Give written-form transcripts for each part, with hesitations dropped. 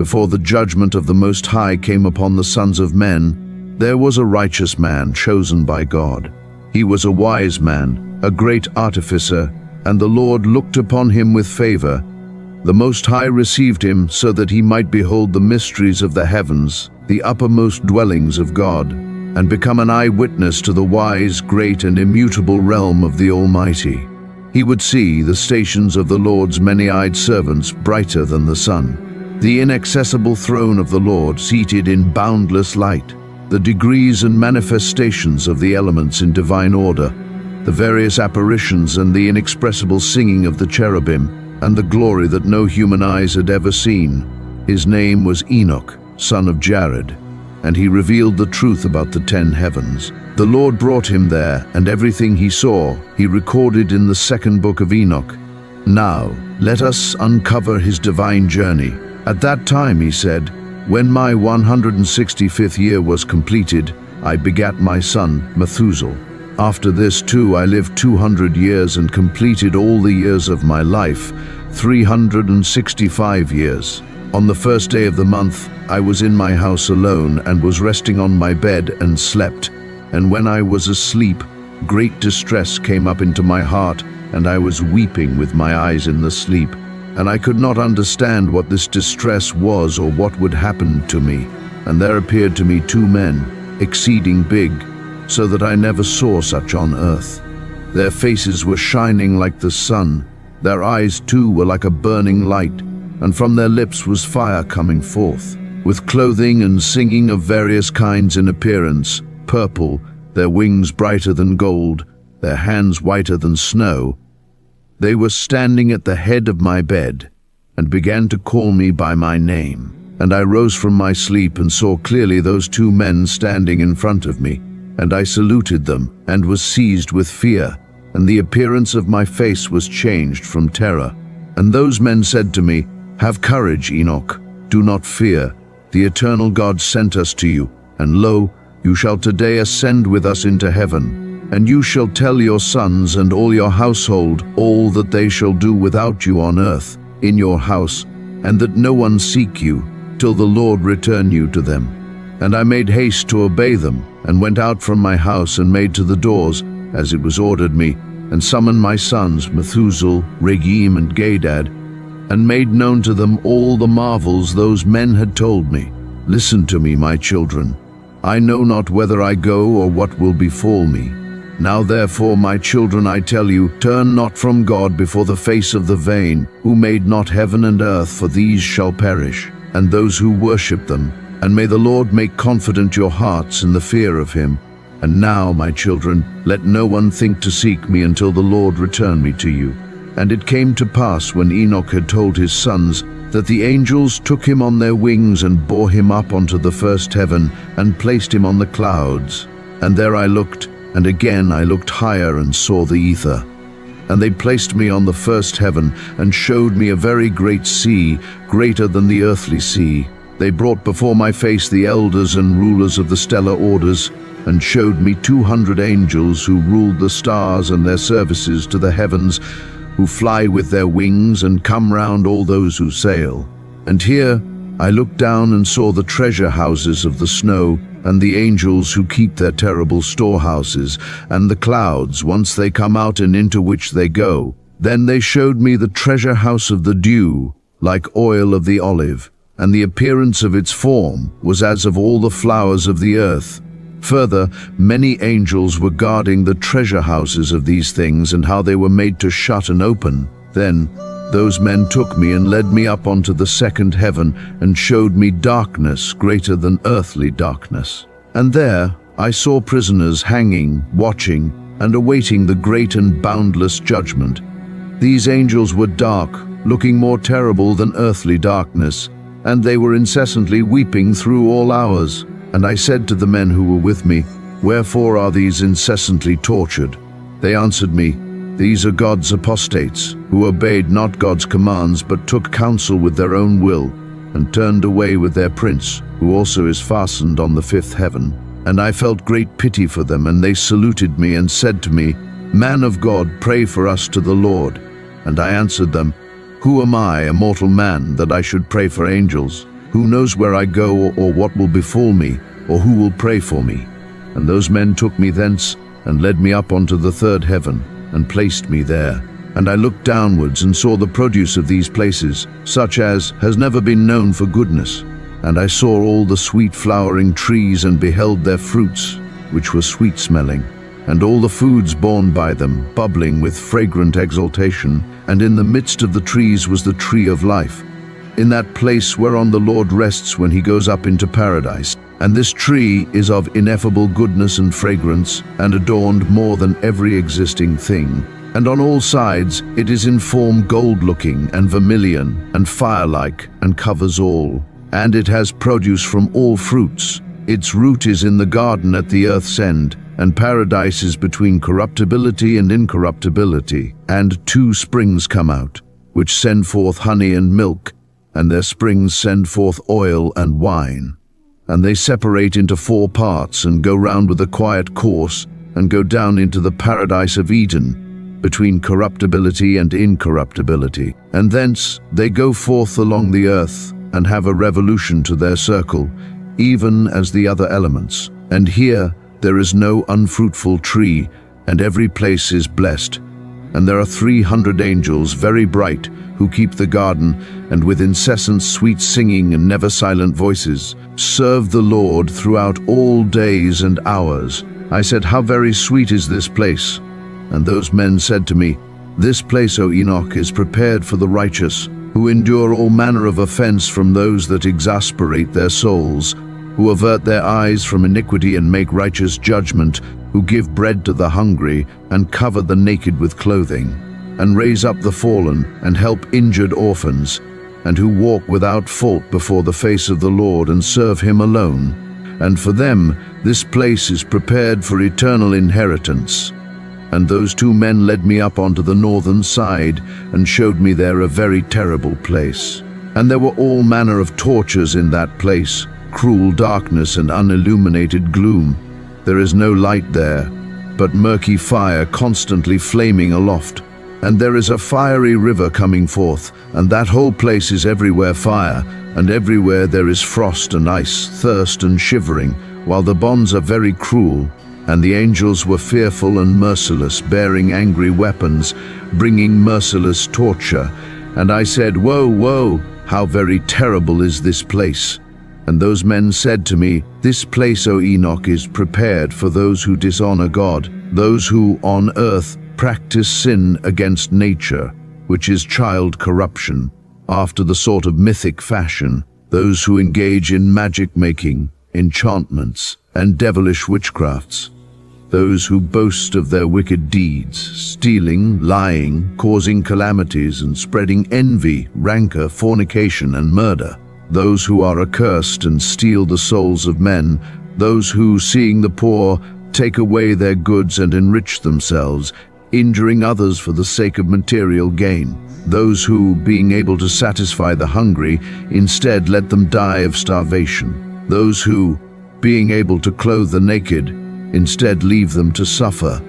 before the judgment of the Most High came upon the sons of men, there was a righteous man chosen by God. He was a wise man, a great artificer, and the Lord looked upon him with favor. The Most High received him so that he might behold the mysteries of the heavens, the uppermost dwellings of God, and become an eyewitness to the wise, great, and immutable realm of the Almighty. He would see the stations of the Lord's many-eyed servants brighter than the sun, the inaccessible throne of the Lord seated in boundless light, the degrees and manifestations of the elements in divine order, the various apparitions and the inexpressible singing of the cherubim, and the glory that no human eyes had ever seen. His name was Enoch, son of Jared, and he revealed the truth about the 10 heavens. The Lord brought him there, and everything he saw, he recorded in the second book of Enoch. Now, let us uncover his divine journey. At that time, he said, when my 165th year was completed, I begat my son, Methuselah. After this too I lived 200 years and completed all the years of my life, 365 years. On the first day of the month, I was in my house alone and was resting on my bed and slept. And when I was asleep, great distress came up into my heart, and I was weeping with my eyes in the sleep. And I could not understand what this distress was or what would happen to me. And there appeared to me 2 men, exceeding big, so that I never saw such on earth. Their faces were shining like the sun. Their eyes too were like a burning light, and from their lips was fire coming forth. With clothing and singing of various kinds in appearance, purple, their wings brighter than gold, their hands whiter than snow, they were standing at the head of my bed, and began to call me by my name. And I rose from my sleep and saw clearly those 2 men standing in front of me. And I saluted them, and was seized with fear, and the appearance of my face was changed from terror. And those men said to me, Have courage, Enoch, do not fear. The eternal God sent us to you, and lo, you shall today ascend with us into heaven. And you shall tell your sons and all your household all that they shall do without you on earth, in your house, and that no one seek you, till the Lord return you to them. And I made haste to obey them, and went out from my house and made to the doors, as it was ordered me, and summoned my sons, Methuselah, Regem, and Gadad, and made known to them all the marvels those men had told me. Listen to me, my children. I know not whether I go or what will befall me. Now therefore, my children, I tell you, turn not from God before the face of the vain, who made not heaven and earth, for these shall perish, and those who worship them. And may the Lord make confident your hearts in the fear of him. And now, my children, let no one think to seek me until the Lord return me to you. And it came to pass, when Enoch had told his sons, that the angels took him on their wings and bore him up unto the first heaven, and placed him on the clouds. And there I looked, and again I looked higher and saw the ether. And they placed me on the first heaven, and showed me a very great sea, greater than the earthly sea. They brought before my face the elders and rulers of the stellar orders, and showed me 200 angels who ruled the stars and their services to the heavens, who fly with their wings and come round all those who sail. And here I looked down and saw the treasure houses of the snow, and the angels who keep their terrible storehouses, and the clouds, once they come out and into which they go. Then they showed me the treasure house of the dew, like oil of the olive, and the appearance of its form was as of all the flowers of the earth. Further, many angels were guarding the treasure houses of these things, and how they were made to shut and open. Then those men took me and led me up onto the second heaven, and showed me darkness greater than earthly darkness. And there I saw prisoners hanging, watching, and awaiting the great and boundless judgment. These angels were dark, looking more terrible than earthly darkness, and they were incessantly weeping through all hours. And I said to the men who were with me, Wherefore are these incessantly tortured? They answered me, These are God's apostates, who obeyed not God's commands, but took counsel with their own will, and turned away with their prince, who also is fastened on the 5th heaven. And I felt great pity for them, and they saluted me and said to me, Man of God, pray for us to the Lord. And I answered them, Who am I, a mortal man, that I should pray for angels? Who knows where I go or what will befall me, or who will pray for me? And those men took me thence, and led me up onto the third heaven, and placed me there. And I looked downwards, and saw the produce of these places, such as has never been known for goodness. And I saw all the sweet flowering trees, and beheld their fruits, which were sweet-smelling, and all the foods borne by them, bubbling with fragrant exaltation. And in the midst of the trees was the tree of life, in that place whereon the Lord rests when he goes up into paradise. And this tree is of ineffable goodness and fragrance, and adorned more than every existing thing. And on all sides it is in form gold-looking and vermilion and fire-like, and covers all. And it has produce from all fruits. Its root is in the garden at the earth's end, and paradise is between corruptibility and incorruptibility. And 2 springs come out, which send forth honey and milk, and their springs send forth oil and wine. And they separate into 4 parts, and go round with a quiet course, and go down into the paradise of Eden, between corruptibility and incorruptibility. And thence they go forth along the earth, and have a revolution to their circle, even as the other elements. And here there is no unfruitful tree, and every place is blessed. And there are 300 angels, very bright, who keep the garden, and with incessant sweet singing and never silent voices, serve the Lord throughout all days and hours. I said, how very sweet is this place? And those men said to me, this place, O Enoch, is prepared for the righteous, who endure all manner of offense from those that exasperate their souls, who avert their eyes from iniquity and make righteous judgment, who give bread to the hungry, and cover the naked with clothing, and raise up the fallen, and help injured orphans, and who walk without fault before the face of the Lord, and serve him alone. And for them this place is prepared for eternal inheritance. And those 2 men led me up onto the northern side, and showed me there a very terrible place. And there were all manner of tortures in that place, cruel darkness and unilluminated gloom. There is no light there, but murky fire constantly flaming aloft. And there is a fiery river coming forth, and that whole place is everywhere fire, and everywhere there is frost and ice, thirst and shivering, while the bonds are very cruel. And the angels were fearful and merciless, bearing angry weapons, bringing merciless torture. And I said, woe, woe, how very terrible is this place. And those men said to me, this place, O Enoch, is prepared for those who dishonor God, those who on earth practice sin against nature, which is child corruption, after the sort of mythic fashion, those who engage in magic-making, enchantments, and devilish witchcrafts, those who boast of their wicked deeds, stealing, lying, causing calamities, and spreading envy, rancor, fornication, and murder, those who are accursed and steal the souls of men, those who, seeing the poor, take away their goods and enrich themselves, injuring others for the sake of material gain, those who, being able to satisfy the hungry, instead let them die of starvation, those who, being able to clothe the naked, instead leave them to suffer,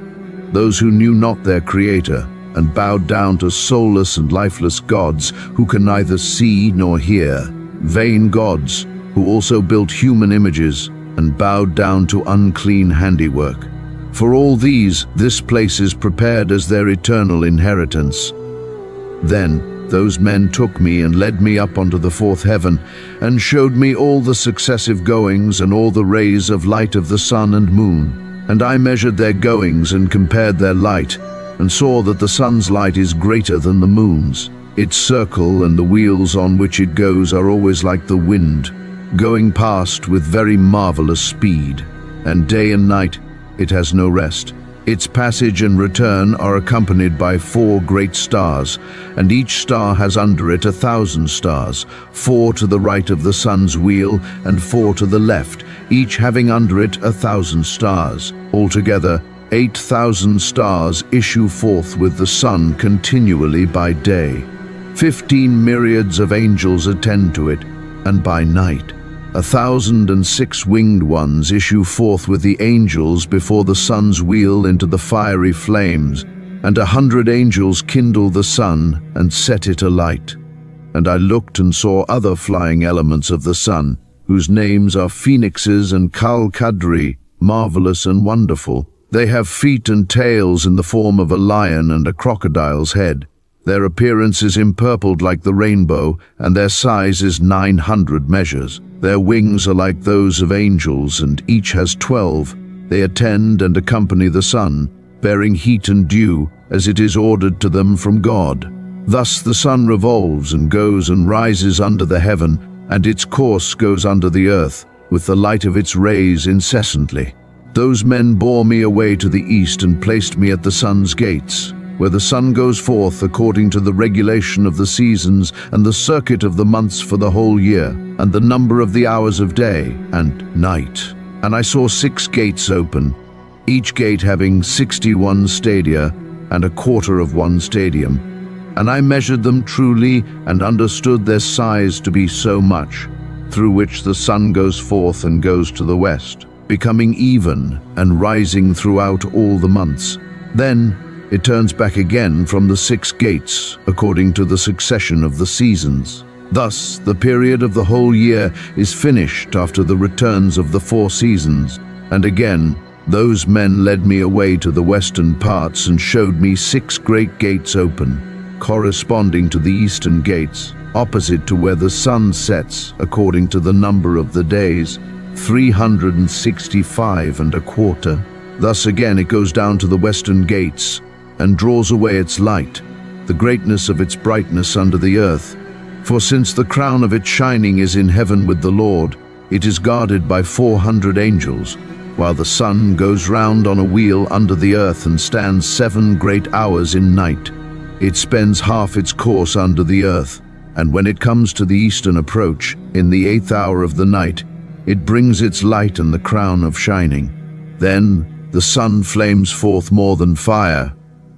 those who knew not their Creator, and bowed down to soulless and lifeless gods who can neither see nor hear, vain gods who also built human images and bowed down to unclean handiwork. For all these, this place is prepared as their eternal inheritance. Then those men took me and led me up unto the 4th heaven, and showed me all the successive goings and all the rays of light of the sun and moon. And I measured their goings and compared their light, and saw that the sun's light is greater than the moon's. Its circle and the wheels on which it goes are always like the wind, going past with very marvelous speed, and day and night it has no rest. Its passage and return are accompanied by 4 great stars, and each star has under it 1,000 stars, 4 to the right of the sun's wheel and 4 to the left, each having under it 1,000 stars. Altogether 8,000 stars issue forth with the sun continually by day. 15 myriads of angels attend to it, and by night 1,006 winged ones issue forth with the angels before the sun's wheel into the fiery flames, and 100 angels kindle the sun and set it alight. And I looked and saw other flying elements of the sun, whose names are phoenixes and Kal-Kadri, marvelous and wonderful. They have feet and tails in the form of a lion and a crocodile's head. Their appearance is empurpled like the rainbow, and their size is 900 measures. Their wings are like those of angels, and each has 12. They attend and accompany the sun, bearing heat and dew, as it is ordered to them from God. Thus the sun revolves and goes and rises under the heaven, and its course goes under the earth, with the light of its rays incessantly. Those men bore me away to the east and placed me at the sun's gates, where the sun goes forth according to the regulation of the seasons and the circuit of the months for the whole year, and the number of the hours of day and night. And I saw 6 gates open, each gate having 61 stadia and a quarter of 1 stadium. And I measured them truly and understood their size to be so much, through which the sun goes forth and goes to the west, becoming even and rising throughout all the months. Then it turns back again from the 6 gates, according to the succession of the seasons. Thus, the period of the whole year is finished after the returns of the 4 seasons. And again, those men led me away to the western parts and showed me 6 great gates open, corresponding to the eastern gates, opposite to where the sun sets, according to the number of the days, 365 and a quarter. Thus again it goes down to the western gates, and draws away its light, the greatness of its brightness under the earth. For since the crown of its shining is in heaven with the Lord, it is guarded by 400 angels, while the sun goes round on a wheel under the earth and stands 7 great hours in night. It spends half its course under the earth, and when it comes to the eastern approach, in the 8th hour of the night, it brings its light and the crown of shining. Then the sun flames forth more than fire.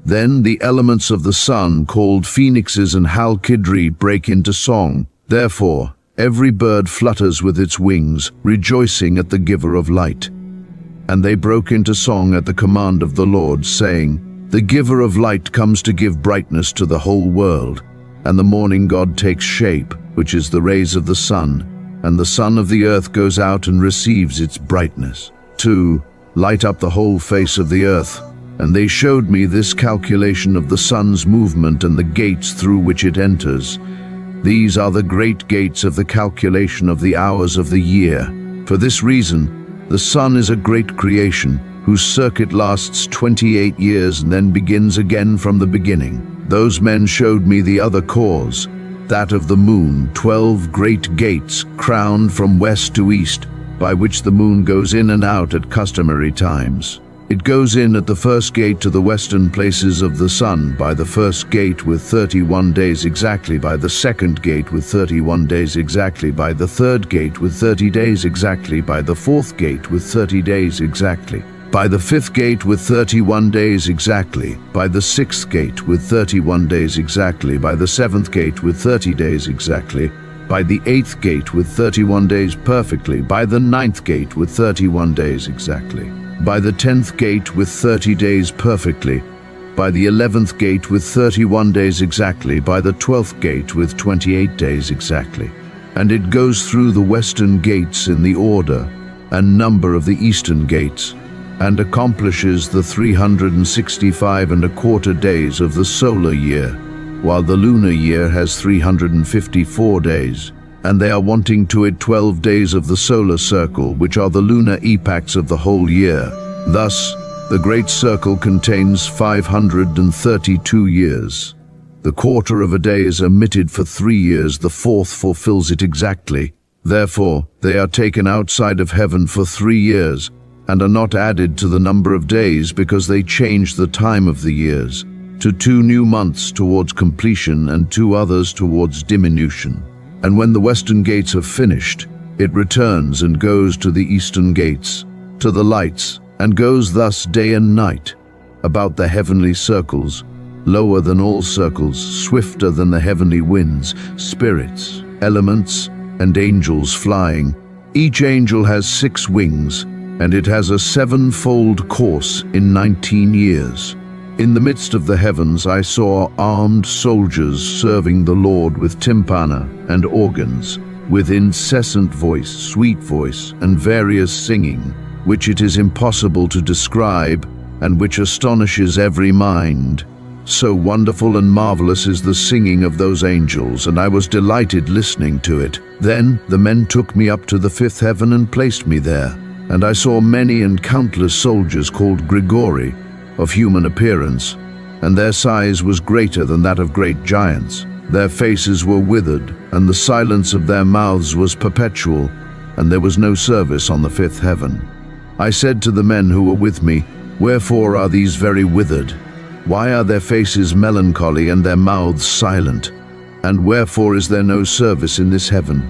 Then the elements of the sun, called phoenixes and Kal-Kadri, break into song. Therefore every bird flutters with its wings, rejoicing at the giver of light. And they broke into song at the command of the Lord, saying, "The giver of light comes to give brightness to the whole world." And the morning god takes shape, which is the rays of the sun, and the sun of the earth goes out and receives its brightness, to light up the whole face of the earth. And they showed me this calculation of the sun's movement and the gates through which it enters. These are the great gates of the calculation of the hours of the year. For this reason, the sun is a great creation, whose circuit lasts 28 years and then begins again from the beginning. Those men showed me the other cause, that of the moon, 12 great gates, crowned from west to east, by which the moon goes in and out at customary times. It goes in at the first gate to the western places of the sun, by the first gate with 31 days exactly, by the second gate with 31 days exactly, by the third gate with 30 days exactly, by the fourth gate with 30 days exactly, by the fifth gate with 31 days exactly, by the sixth gate with 31 days exactly, by the seventh gate with 30 days exactly, by the eighth gate with 31 days perfectly, by the ninth gate with 31 days exactly, by the 10th gate with 30 days perfectly, by the 11th gate with 31 days exactly, by the 12th gate with 28 days exactly. And it goes through the western gates in the order and number of the eastern gates, and accomplishes the 365 and a quarter days of the solar year, while the lunar year has 354 days. And they are wanting to it 12 days of the solar circle, which are the lunar epochs of the whole year. Thus, the great circle contains 532 years. The quarter of a day is omitted for 3 years, the fourth fulfills it exactly. Therefore, they are taken outside of heaven for 3 years, and are not added to the number of days, because they change the time of the years, to 2 new months towards completion and 2 others towards diminution. And when the western gates have finished, it returns and goes to the eastern gates, to the lights, and goes thus day and night, about the heavenly circles, lower than all circles, swifter than the heavenly winds, spirits, elements, and angels flying. Each angel has 6 wings, and it has a 7-fold course in 19 years. In the midst of the heavens I saw armed soldiers serving the Lord with tympana and organs, with incessant voice, sweet voice, and various singing, which it is impossible to describe, and which astonishes every mind. So wonderful and marvelous is the singing of those angels, and I was delighted listening to it. Then the men took me up to the fifth heaven and placed me there, and I saw many and countless soldiers called Grigori, of human appearance, and their size was greater than that of great giants. Their faces were withered, and the silence of their mouths was perpetual, and there was no service on the fifth heaven. I said to the men who were with me, "Wherefore are these very withered? Why are their faces melancholy and their mouths silent? And wherefore is there no service in this heaven?"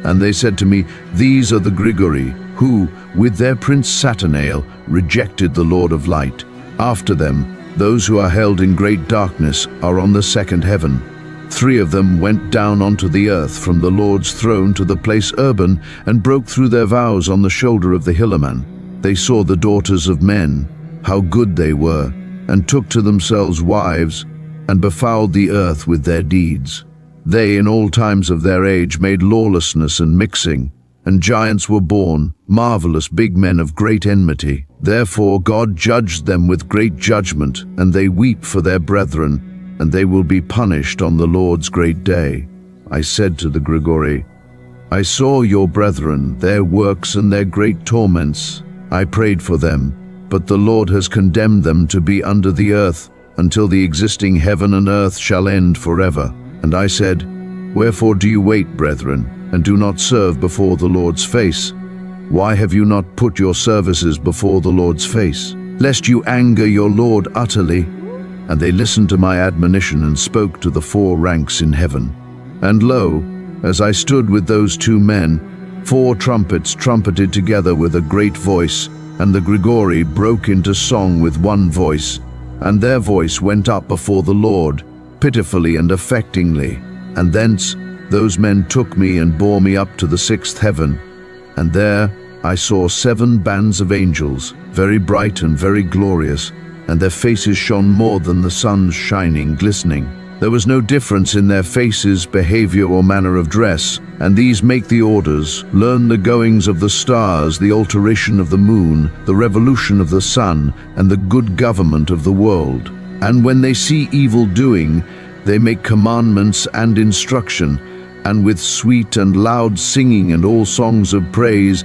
And they said to me, "These are the Grigori, who, with their prince Satanael, rejected the Lord of light. After them, those who are held in great darkness are on the second heaven. 3 of them went down onto the earth from the Lord's throne to the place Urban and broke through their vows on the shoulder of the Hilleman. They saw the daughters of men, how good they were, and took to themselves wives, and befouled the earth with their deeds. They, in all times of their age, made lawlessness and mixing, and giants were born, marvelous big men of great enmity. Therefore God judged them with great judgment, and they weep for their brethren, and they will be punished on the Lord's great day." I said to the Grigori, "I saw your brethren, their works and their great torments. I prayed for them, but the Lord has condemned them to be under the earth, until the existing heaven and earth shall end forever." And I said, "Wherefore do you wait, brethren, and do not serve before the Lord's face? Why have you not put your services before the Lord's face, lest you anger your Lord utterly?" And they listened to my admonition and spoke to the 4 ranks in heaven. And lo, as I stood with those 2 men, 4 trumpets trumpeted together with a great voice, and the Grigori broke into song with one voice, and their voice went up before the Lord, pitifully and affectingly. And thence those men took me and bore me up to the 6th heaven, and there I saw 7 bands of angels, very bright and very glorious, and their faces shone more than the sun's shining, glistening. There was no difference in their faces, behavior, or manner of dress, and these make the orders, learn the goings of the stars, the alteration of the moon, the revolution of the sun, and the good government of the world. And when they see evil doing, they make commandments and instruction, and with sweet and loud singing and all songs of praise,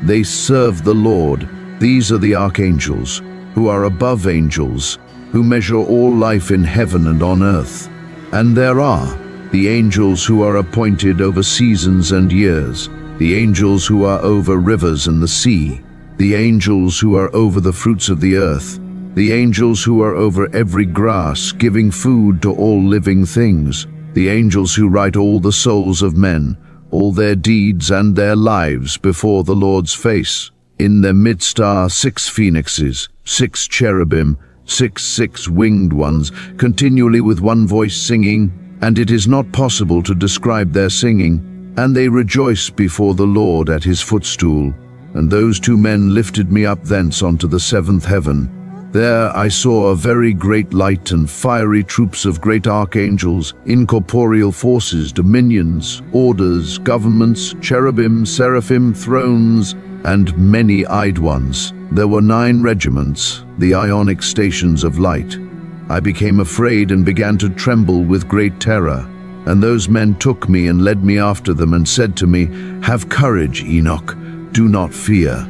they serve the Lord. These are the archangels, who are above angels, who measure all life in heaven and on earth. And there are the angels who are appointed over seasons and years, the angels who are over rivers and the sea, the angels who are over the fruits of the earth, the angels who are over every grass, giving food to all living things, the angels who write all the souls of men, all their deeds and their lives before the Lord's face. In their midst are 6 phoenixes, 6 cherubim, 6 winged ones, continually with one voice singing, and it is not possible to describe their singing, and they rejoice before the Lord at his footstool. And those 2 men lifted me up thence onto the 7th heaven. There I saw a very great light and fiery troops of great archangels, incorporeal forces, dominions, orders, governments, cherubim, seraphim, thrones, and many-eyed ones. There were 9 regiments, the ionic stations of light. I became afraid and began to tremble with great terror. And those men took me and led me after them and said to me, "Have courage, Enoch, do not fear."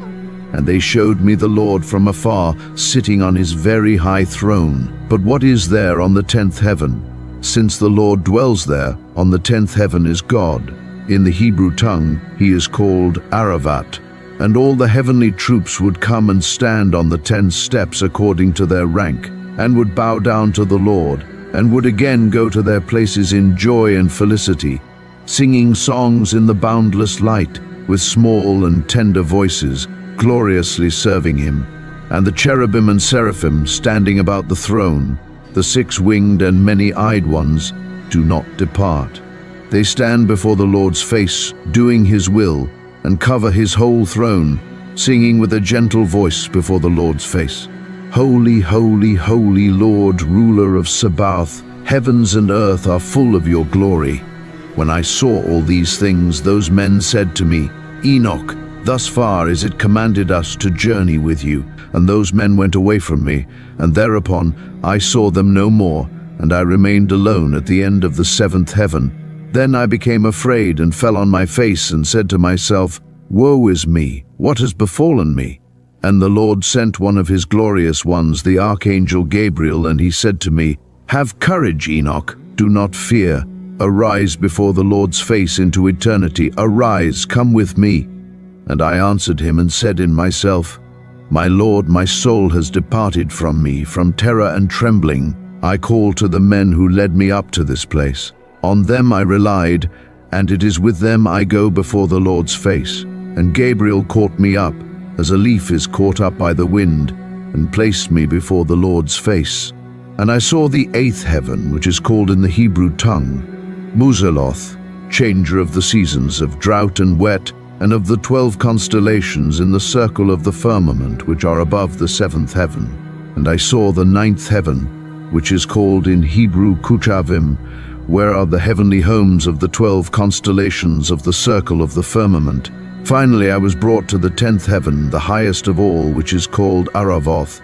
And they showed me the Lord from afar, sitting on his very high throne. But what is there on the 10th heaven? Since the Lord dwells there, on the 10th heaven is God. In the Hebrew tongue, he is called Aravat. And all the heavenly troops would come and stand on the 10 steps according to their rank, and would bow down to the Lord, and would again go to their places in joy and felicity, singing songs in the boundless light, with small and tender voices, gloriously serving him. And the cherubim and seraphim standing about the throne, the 6-winged and many-eyed ones, do not depart. They stand before the Lord's face, doing his will, and cover his whole throne, singing with a gentle voice before the Lord's face. Holy, holy, holy Lord, ruler of Sabaoth, heavens and earth are full of your glory. When I saw all these things, those men said to me, Enoch, thus far is it commanded us to journey with you. And those men went away from me, and thereupon I saw them no more, and I remained alone at the end of the seventh heaven. Then I became afraid and fell on my face and said to myself, Woe is me, what has befallen me? And the Lord sent one of his glorious ones, the archangel Gabriel, and he said to me, Have courage, Enoch, do not fear. Arise before the Lord's face into eternity. Arise, come with me. And I answered him and said in myself, My Lord, my soul has departed from me. From terror and trembling I call to the men who led me up to this place. On them I relied, and it is with them I go before the Lord's face. And Gabriel caught me up, as a leaf is caught up by the wind, and placed me before the Lord's face. And I saw the eighth heaven, which is called in the Hebrew tongue, Muzeloth, changer of the seasons, of drought and wet, and of the 12 constellations in the circle of the firmament which are above the seventh heaven. And I saw the ninth heaven, which is called in Hebrew Kuchavim, where are the heavenly homes of the 12 constellations of the circle of the firmament. Finally I was brought to the 10th heaven, the highest of all, which is called Aravoth.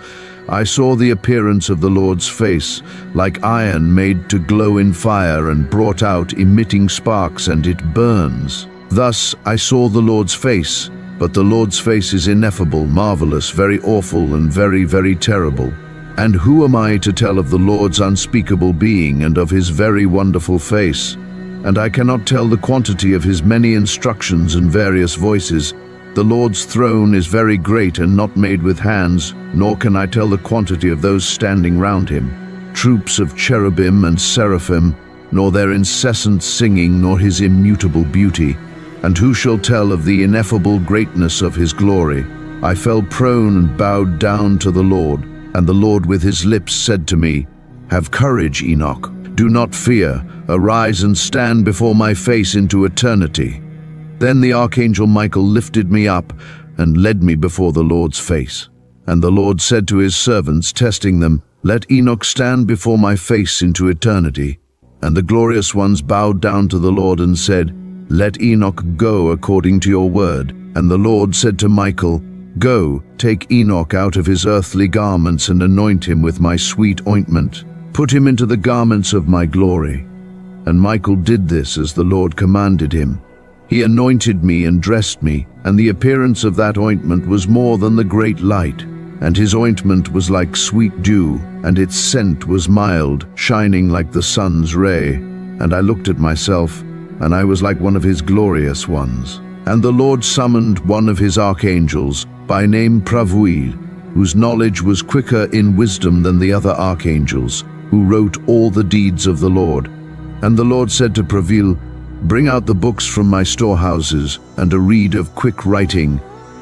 I saw the appearance of the Lord's face, like iron made to glow in fire and brought out, emitting sparks, and it burns. Thus I saw the Lord's face, but the Lord's face is ineffable, marvelous, very awful, and very, very terrible. And who am I to tell of the Lord's unspeakable being and of his very wonderful face? And I cannot tell the quantity of his many instructions and various voices. The Lord's throne is very great and not made with hands, nor can I tell the quantity of those standing round him, troops of cherubim and seraphim, nor their incessant singing, nor his immutable beauty. And who shall tell of the ineffable greatness of his glory? I fell prone and bowed down to the Lord, and the Lord with his lips said to me, Have courage, Enoch, do not fear, arise and stand before my face into eternity. Then the archangel Michael lifted me up and led me before the Lord's face. And the Lord said to his servants, testing them, Let Enoch stand before my face into eternity. And the glorious ones bowed down to the Lord and said, Let Enoch go according to your word. And the Lord said to Michael, Go, take Enoch out of his earthly garments and anoint him with my sweet ointment. Put him into the garments of my glory. And Michael did this as the Lord commanded him. He anointed me and dressed me, and the appearance of that ointment was more than the great light. And his ointment was like sweet dew, and its scent was mild, shining like the sun's ray. And I looked at myself, and I was like one of his glorious ones. And the Lord summoned one of his archangels, by name Pravuil, whose knowledge was quicker in wisdom than the other archangels, who wrote all the deeds of the Lord. And the Lord said to Pravuil, Bring out the books from my storehouses, and a reed of quick writing,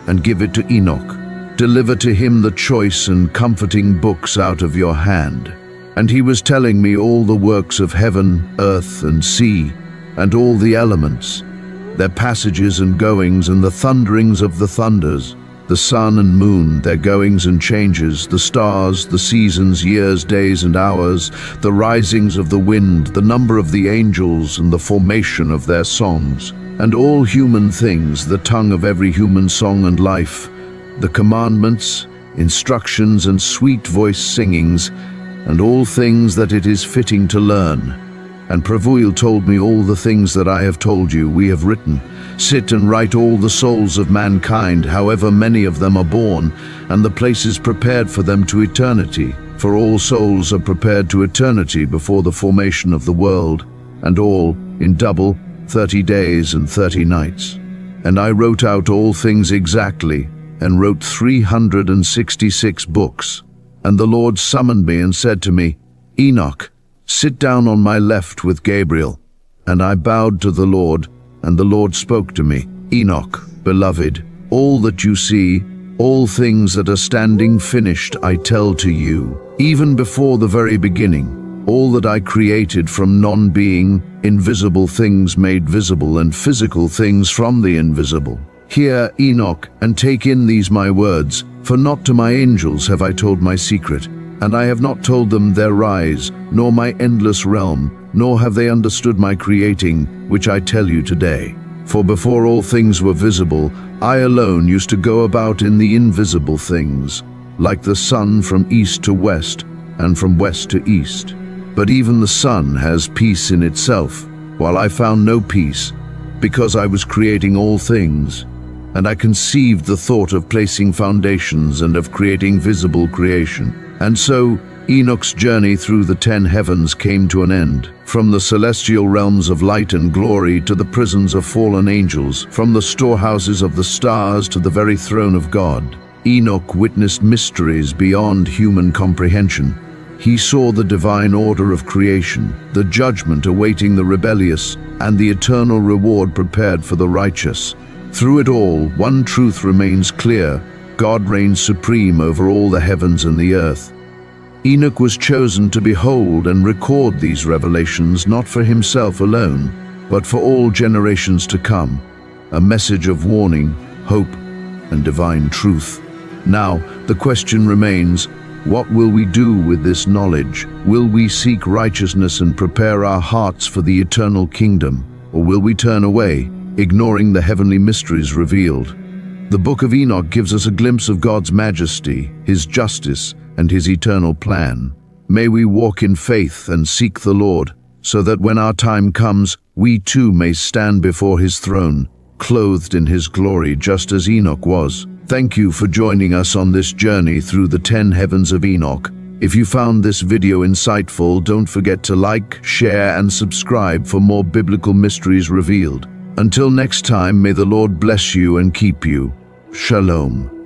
and give it to Enoch. Deliver to him the choice and comforting books out of your hand. And he was telling me all the works of heaven, earth, and sea, and all the elements, their passages and goings, and the thunderings of the thunders, the sun and moon, their goings and changes, the stars, the seasons, years, days, and hours, the risings of the wind, the number of the angels, and the formation of their songs, and all human things, the tongue of every human song and life, the commandments, instructions, and sweet-voiced singings, and all things that it is fitting to learn. And Pravuil told me all the things that I have told you, we have written. Sit and write all the souls of mankind, however many of them are born, and the places prepared for them to eternity. For all souls are prepared to eternity before the formation of the world, and all, in double, 30 days and 30 nights. And I wrote out all things exactly, and wrote 366 books. And the Lord summoned me and said to me, Enoch, sit down on my left with Gabriel. And I bowed to the Lord, and the Lord spoke to me, Enoch, beloved, all that you see, all things that are standing finished I tell to you, even before the very beginning, all that I created from non-being, invisible things made visible, and physical things from the invisible. Hear, Enoch, and take in these my words, for not to my angels have I told my secret, and I have not told them their rise, nor my endless realm, nor have they understood my creating, which I tell you today. For before all things were visible, I alone used to go about in the invisible things, like the sun from east to west, and from west to east. But even the sun has peace in itself, while I found no peace, because I was creating all things. And I conceived the thought of placing foundations and of creating visible creation. And so Enoch's journey through the 10 heavens came to an end. From the celestial realms of light and glory to the prisons of fallen angels, from the storehouses of the stars to the very throne of God, Enoch witnessed mysteries beyond human comprehension. He saw the divine order of creation, the judgment awaiting the rebellious, and the eternal reward prepared for the righteous. Through it all, one truth remains clear: God reigns supreme over all the heavens and the earth. Enoch was chosen to behold and record these revelations not for himself alone, but for all generations to come, a message of warning, hope, and divine truth. Now, the question remains, what will we do with this knowledge? Will we seek righteousness and prepare our hearts for the eternal kingdom, or will we turn away, ignoring the heavenly mysteries revealed? The Book of Enoch gives us a glimpse of God's majesty, His justice, and His eternal plan. May we walk in faith and seek the Lord, so that when our time comes, we too may stand before His throne, clothed in His glory just as Enoch was. Thank you for joining us on this journey through the 10 heavens of Enoch. If you found this video insightful, don't forget to like, share, and subscribe for more biblical mysteries revealed. Until next time, may the Lord bless you and keep you. Shalom.